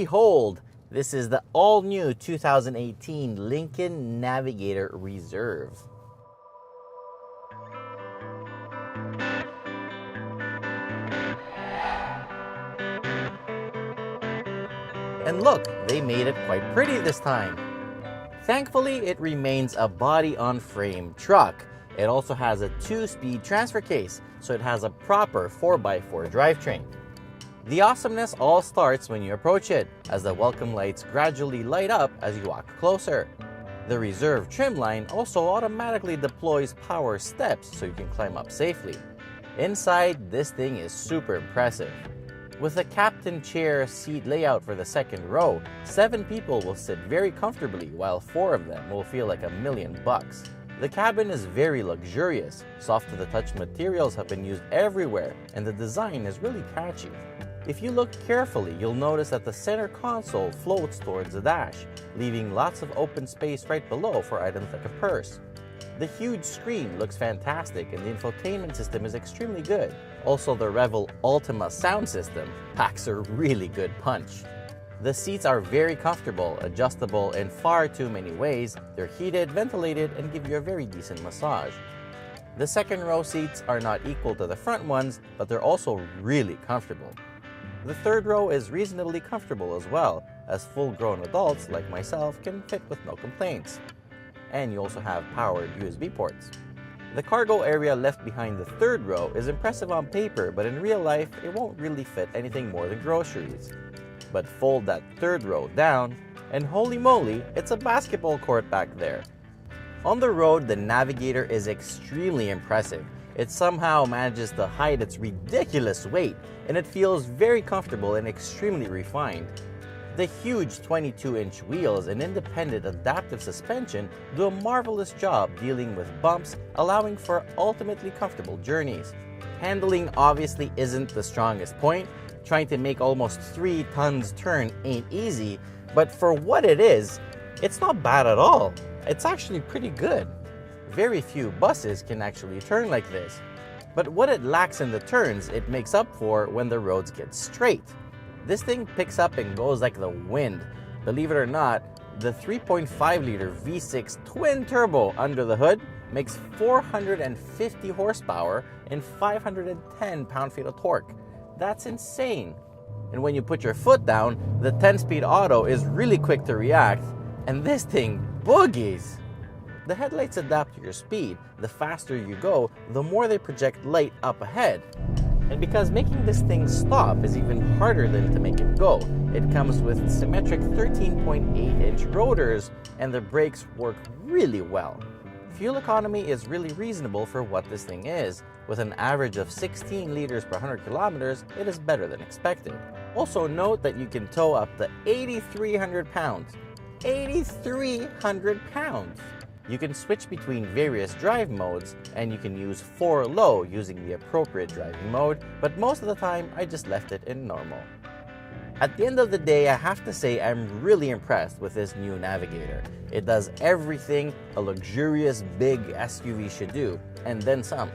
Behold, this is the all-new 2018 Lincoln Navigator Reserve. And look, they made it quite pretty this time. Thankfully, it remains a body-on-frame truck. It also has a 2-speed transfer case, so it has a proper 4x4 drivetrain. The awesomeness all starts when you approach it, as the welcome lights gradually light up as you walk closer. The reserve trim line also automatically deploys power steps so you can climb up safely. Inside, this thing is super impressive. With a captain chair seat layout for the second row, 7 people will sit very comfortably while 4 of them will feel like $1,000,000. The cabin is very luxurious, soft-to-the-touch materials have been used everywhere, and the design is really catchy. If you look carefully, you'll notice that the center console floats towards the dash, leaving lots of open space right below for items like a purse. The huge screen looks fantastic and the infotainment system is extremely good. Also, the Revel Ultima sound system packs a really good punch. The seats are very comfortable, adjustable in far too many ways. They're heated, ventilated, and give you a very decent massage. The second row seats are not equal to the front ones, but they're also really comfortable. The third row is reasonably comfortable as well, as full-grown adults like myself can fit with no complaints. And you also have powered USB ports. The cargo area left behind the third row is impressive on paper, but in real life, it won't really fit anything more than groceries. But fold that third row down, and holy moly, it's a basketball court back there. On the road, the Navigator is extremely impressive. It somehow manages to hide its ridiculous weight, and it feels very comfortable and extremely refined. The huge 22-inch wheels and independent adaptive suspension do a marvelous job dealing with bumps, allowing for ultimately comfortable journeys. Handling obviously isn't the strongest point. Trying to make almost 3 tons turn ain't easy, but for what it is, it's not bad at all. It's actually pretty good. Very few buses can actually turn like this. But what it lacks in the turns, it makes up for when the roads get straight. This thing picks up and goes like the wind. Believe it or not, the 3.5-liter V6 twin-turbo under the hood makes 450 horsepower and 510 pound-feet of torque. That's insane. And when you put your foot down, the 10-speed auto is really quick to react, and this thing boogies. The headlights adapt to your speed. The faster you go, the more they project light up ahead. And because making this thing stop is even harder than to make it go, it comes with symmetric 13.8-inch rotors, and the brakes work really well. Fuel economy is really reasonable for what this thing is. With an average of 16 liters per 100 kilometers, it is better than expected. Also note that you can tow up to 8,300 pounds. 8,300 pounds! You can switch between various drive modes, and you can use 4 low using the appropriate driving mode, but most of the time I just left it in normal. At the end of the day, I have to say I'm really impressed with this new Navigator. It does everything a luxurious big SUV should do, and then some.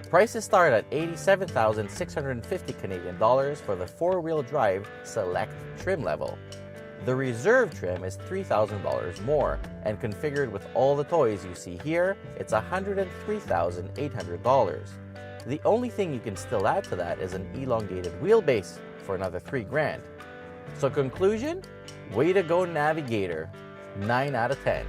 Prices start at 87,650 Canadian dollars for the 4-wheel drive Select trim level. The Reserve trim is $3,000 more, and configured with all the toys you see here, it's $103,800. The only thing you can still add to that is an elongated wheelbase for another $3,000. So conclusion? Way to go, Navigator. 9 out of 10.